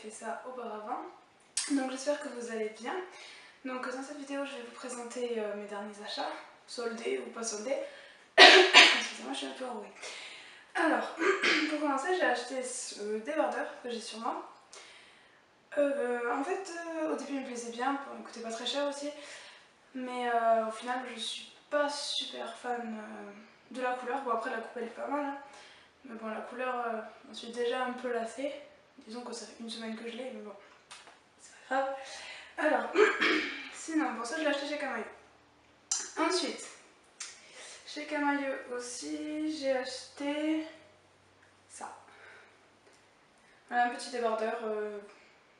fait ça auparavant. Donc j'espère que vous allez bien. Donc dans cette vidéo je vais vous présenter mes derniers achats, soldés ou pas soldés. Excusez-moi, je suis un peu enrouée. Alors, pour commencer, j'ai acheté ce débardeur que j'ai sur moi. En fait, au début il me plaisait bien, il me coûtait pas très cher aussi. Mais au final je suis pas super fan de la couleur. Bon après la coupe elle est pas mal hein. Mais bon la couleur, j'en suis déjà un peu lassée. Disons que ça fait une semaine que je l'ai, mais bon, c'est pas grave. Alors, sinon, bon ça je l'ai acheté chez Camaïeu. Ensuite, chez Camaïeu aussi, j'ai acheté ça. Voilà, un petit débardeur,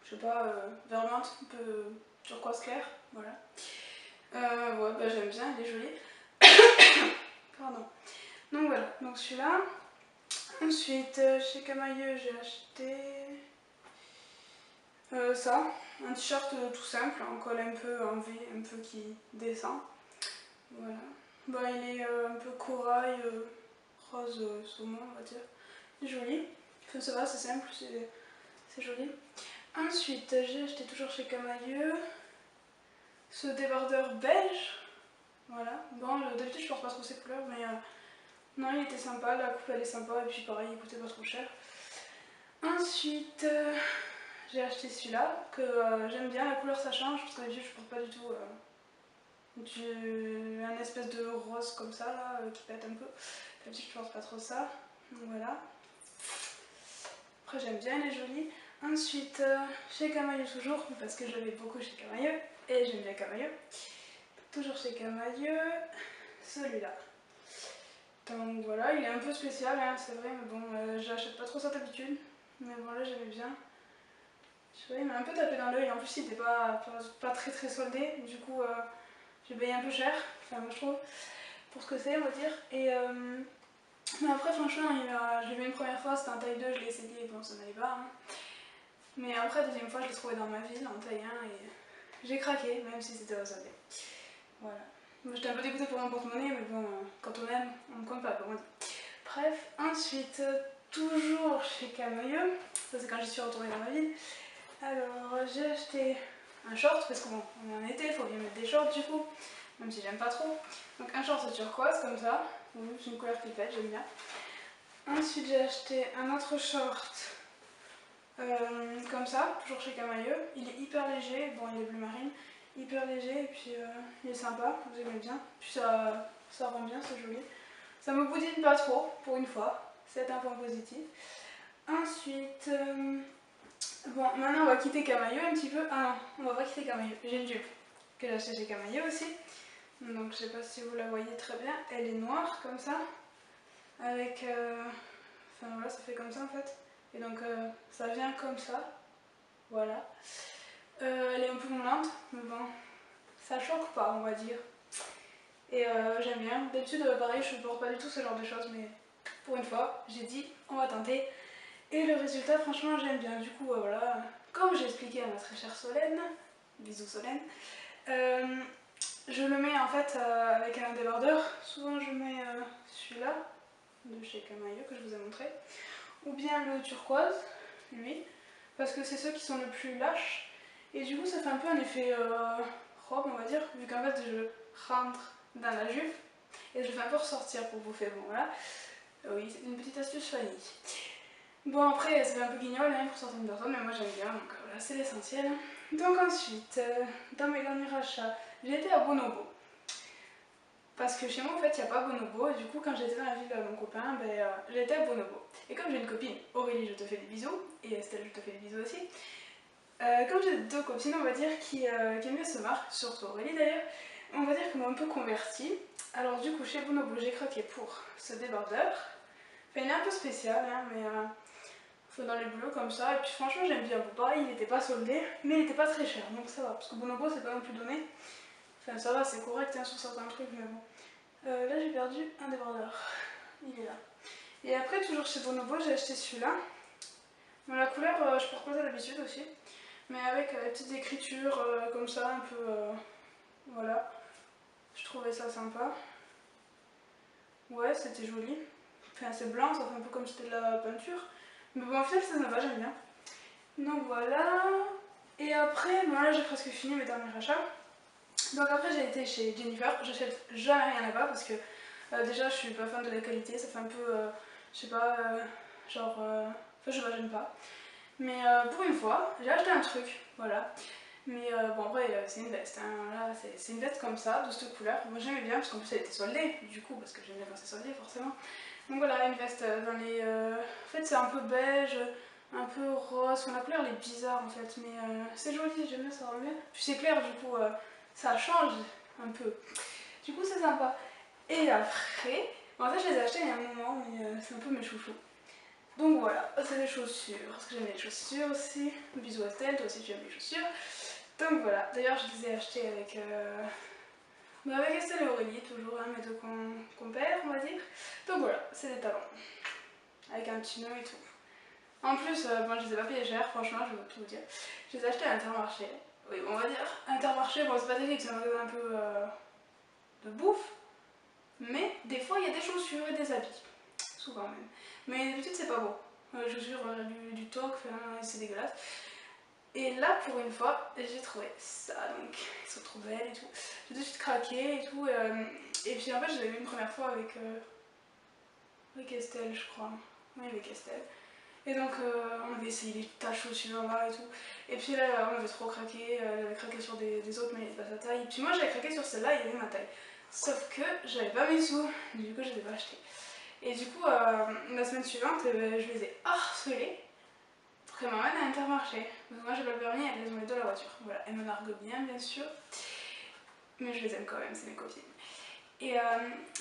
je sais pas, vert menthe, un peu turquoise clair, voilà. Ouais, bah j'aime bien, il est joli. Pardon. Donc voilà, donc celui-là. Ensuite, chez Camaïeu, j'ai acheté ça, un t-shirt tout simple, en col un peu en V, un peu qui descend. Voilà. Bah, il est un peu corail, rose saumon, on va dire. Il est joli. Enfin, ça va, c'est simple, c'est joli. Ensuite, j'ai acheté toujours chez Camaïeu ce débardeur beige. Voilà. Bon, d'habitude, je porte pas trop ces couleurs, mais non, il était sympa. La coupe, elle est sympa. Et puis, pareil, il coûtait pas trop cher. Ensuite, j'ai acheté celui-là, que j'aime bien. La couleur, ça change, parce que d'habitude, je porte pas du tout un espèce de rose comme ça, là, qui pète un peu. D'habitude, je porte pas trop ça. Donc voilà. Après, j'aime bien, il est joli. Ensuite, chez Camaïeu toujours, parce que je l'ai beaucoup chez Camaïeu, et j'aime bien Camaïeu. Toujours chez Camaïeu, celui-là. Donc voilà, il est un peu spécial, hein, c'est vrai, mais bon, j'achète pas trop ça d'habitude. Mais bon, là, j'aimais bien. Je sais pas, il m'a un peu tapé dans l'œil, en plus, il était pas très soldé, du coup, j'ai payé un peu cher, enfin, moi je trouve, pour ce que c'est, on va dire. Et mais après, franchement, je l'ai vu une première fois, c'était en taille 2, je l'ai essayé, bon, ça n'allait pas. Hein. Mais après, la deuxième fois, je l'ai trouvé dans ma ville, en taille 1, et j'ai craqué, même si c'était resoldé. Voilà. Moi, j'étais un peu dégoûtée pour mon porte-monnaie, mais bon, quand on aime, on ne compte pas, comme on dit. Bref, ensuite, toujours chez Camaïeu, ça c'est quand j'y suis retournée dans ma ville. Alors, j'ai acheté un short, parce qu'on est en été, il faut bien mettre des shorts du coup, même si j'aime pas trop. Donc un short turquoise comme ça, c'est une couleur qui pète, j'aime bien. Ensuite j'ai acheté un autre short comme ça, toujours chez Camaïeu. Il est hyper léger, bon il est bleu marine, hyper léger et puis il est sympa, vous aimez bien. Puis ça rend bien, c'est joli. Ça me boudine pas trop, pour une fois, c'est un point positif. Ensuite... bon, maintenant on va quitter Camaïeu un petit peu. Ah non, on va pas quitter Camaïeu. J'ai une jupe que j'ai achetée chez Camaïeu aussi. Donc je sais pas si vous la voyez très bien. Elle est noire comme ça. Avec... enfin voilà, ça fait comme ça en fait. Et donc ça vient comme ça. Voilà. Elle est un peu moulante, mais bon, ça choque pas on va dire. Et j'aime bien. D'habitude pareil, je porte pas du tout ce genre de choses, mais pour une fois, j'ai dit on va tenter. Et le résultat, franchement, j'aime bien. Du coup, voilà, comme j'ai expliqué à ma très chère Solène, bisous Solène, je le mets en fait avec un débardeur. Souvent, je mets celui-là, de chez Camaïeu, que je vous ai montré, ou bien le turquoise, lui, parce que c'est ceux qui sont le plus lâches. Et du coup, ça fait un peu un effet robe, on va dire, vu qu'en fait, je rentre dans la jupe et je le fais un peu ressortir pour bouffer. Bon, voilà. Oui, c'est une petite astuce Fanny. Bon après ça fait un peu guignol hein, pour certaines personnes, mais moi j'aime bien, donc voilà, c'est l'essentiel. Donc ensuite, dans mes derniers achats, j'ai été à Bonobo. Parce que chez moi en fait il n'y a pas Bonobo, et du coup quand j'étais dans la ville de mon copain, j'ai été à Bonobo. Et comme j'ai une copine, Aurélie je te fais des bisous, et Estelle je te fais des bisous aussi. Comme j'ai deux copines on va dire qui aiment bien ce marque, surtout Aurélie d'ailleurs, on va dire qu'elles m'ont un peu convertie. Alors du coup chez Bonobo j'ai craqué pour ce débardeur. Enfin, il est un peu spécial hein, mais... dans les bleus comme ça, et puis franchement j'aime bien. Bon pareil il n'était pas soldé, mais il n'était pas très cher, donc ça va, parce que Bonobo c'est pas non plus donné. Enfin ça va, c'est correct hein, sur certains trucs, mais bon. Là j'ai perdu un débardeur, il est là. Et après toujours chez Bonobo j'ai acheté celui-là. Bon, la couleur je porte pas ça d'habitude aussi, mais avec les petites écritures comme ça, un peu... voilà, je trouvais ça sympa. Ouais c'était joli, enfin c'est blanc, ça fait un peu comme si c'était de la peinture. Mais bon, au final, c'est sympa, j'aime bien. Donc voilà. Et après, bon là j'ai presque fini mes derniers achats. Donc après j'ai été chez Jennifer, j'achète jamais rien là-bas parce que déjà je suis pas fan de la qualité, ça fait un peu, je sais pas, genre, enfin je sais pas, j'aime pas. Mais pour une fois, j'ai acheté un truc, voilà. Mais bon après c'est une veste, hein. Là c'est une veste comme ça, de cette couleur. Moi j'aimais bien parce qu'en plus elle était soldée, du coup, parce que j'aime bien quand c'est soldé forcément. Donc voilà, une veste dans les... En fait c'est un peu beige, un peu rose, enfin, la couleur elle est bizarre en fait, mais c'est joli, j'aime bien, ça rend bien. Puis c'est clair, du coup ça change un peu. Du coup c'est sympa. Et après, bon ça je les ai achetés il y a un moment, mais c'est un peu mes chouchous. Donc voilà, c'est des chaussures, parce que j'aime les chaussures aussi. Bisous Estelle, toi aussi tu aimes les chaussures. Donc voilà, d'ailleurs je les ai achetées avec... avec Estelle et Aurélie, toujours, hein, mes deux compères, on va dire. Donc voilà, c'est des talons, avec un petit nœud et tout. En plus, bon, je les ai pas payés cher, franchement, je vais tout vous dire. Je les ai achetés à Intermarché. Oui, on va dire Intermarché, bon, c'est pas technique, c'est un magasin un peu de bouffe. Mais des fois, il y a des chaussures et des habits. Souvent même. Mais d'habitude, c'est pas beau. Les chaussures, du toc, c'est dégueulasse. Et là, pour une fois, j'ai trouvé ça. Donc, elles sont trop belles et tout. J'ai tout de suite craqué et tout. Et puis en fait, je l'avais vu une première fois avec Estelle, je crois. Oui, avec Estelle. Et donc on avait essayé les tas de chaussures là et tout. Et puis là on avait trop craqué, elle avait craqué sur des autres mais il n'y avait pas sa taille. Et puis moi j'avais craqué sur celle-là, il y avait ma taille. Sauf que j'avais pas mes sous, du coup je les ai pas achetés. Et du coup la semaine suivante je les ai harcelées pour qu'elles m'emmènent à Intermarché. Donc moi j'ai pas le permis, elles les ont les deux à la voiture. Voilà, elles me narguent bien sûr. Mais je les aime quand même, c'est mes copines. Et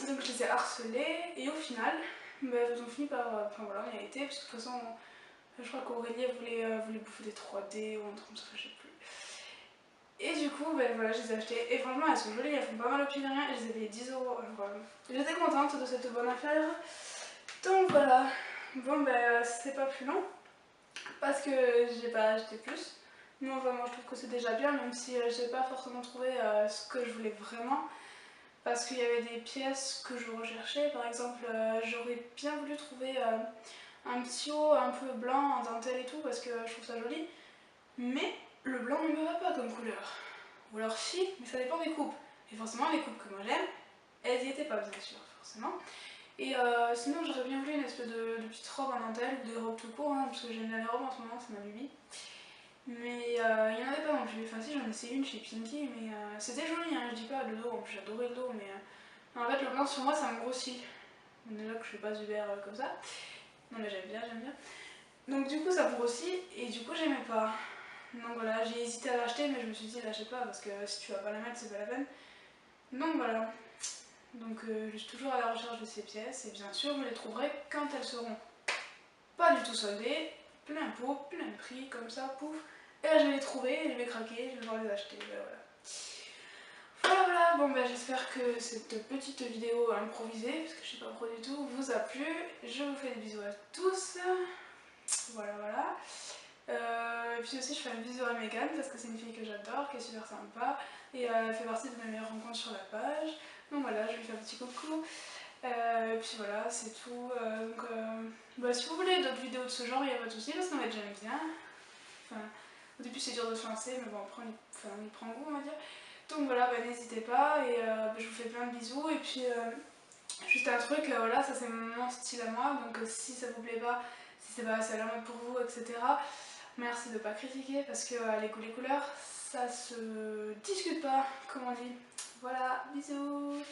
donc je les ai harcelées et au final, elles ont fini par... Enfin voilà, on y a été, parce que de toute façon... Je crois qu'Aurélie voulait bouffer des 3D ou un truc comme ça, je sais plus. Et du coup, ben voilà, je les ai achetées. Et franchement, elles sont jolies, elles font pas mal au pied de rien. Et je les ai payées 10 euros. J'étais contente de cette bonne affaire. Donc voilà. Bon, ben c'est pas plus long. Parce que j'ai pas acheté plus. Mais enfin, moi je trouve que c'est déjà bien, même si j'ai pas forcément trouvé ce que je voulais vraiment. Parce qu'il y avait des pièces que je recherchais. Par exemple, j'aurais bien voulu trouver un petit haut un peu blanc en dentelle et tout parce que je trouve ça joli, mais le blanc ne me va pas comme couleur. Ou alors si, mais ça dépend des coupes. Et forcément les coupes que moi j'aime, elles y étaient pas bien sûr, forcément. Et sinon j'aurais bien voulu une espèce de petite robe en dentelle ou des robes tout court, hein, parce que j'aime bien les robes en ce moment, c'est ma lubie. Mais il n'y en avait pas non plus. Enfin si, j'en ai essayé une chez Pinky, mais c'était joli, hein, je dis pas, le dos, en plus j'adorais le dos, mais en fait le blanc sur moi ça me grossit. Déjà que je suis pas Uber comme ça. Non mais j'aime bien, j'aime bien. Donc du coup ça grossit et du coup j'aimais pas. Donc voilà, j'ai hésité à l'acheter mais je me suis dit l'achète pas parce que si tu vas pas la mettre c'est pas la peine. Donc voilà. Donc je suis toujours à la recherche de ces pièces et bien sûr je les trouverai quand elles seront pas du tout soldées, plein pot, plein prix, comme ça, pouf. Et là je vais les trouver, je vais craquer, je vais devoir les acheter. Ben voilà. Voilà, bon ben j'espère que cette petite vidéo improvisée, parce que je sais pas pro du tout, vous a plu. Je vous fais des bisous à tous. Voilà. Et puis aussi je fais un bisou à Megan parce que c'est une fille que j'adore, qui est super sympa et elle fait partie de mes meilleures rencontres sur la page. Donc voilà, je lui fais un petit coucou. Et puis voilà, c'est tout. Bah, si vous voulez d'autres vidéos de ce genre, il n'y a pas de souci parce qu'en fait j'aime bien. Enfin, au début c'est dur de se lancer, mais bon après on y prend goût on va dire. Donc voilà, bah, n'hésitez pas et je vous fais plein de bisous. Et puis juste un truc, voilà, ça c'est mon style à moi, donc si ça vous plaît pas, si c'est pas assez à la mode pour vous, etc. Merci de ne pas critiquer parce que les goûts, les couleurs, ça se discute pas, comme on dit. Voilà, bisous.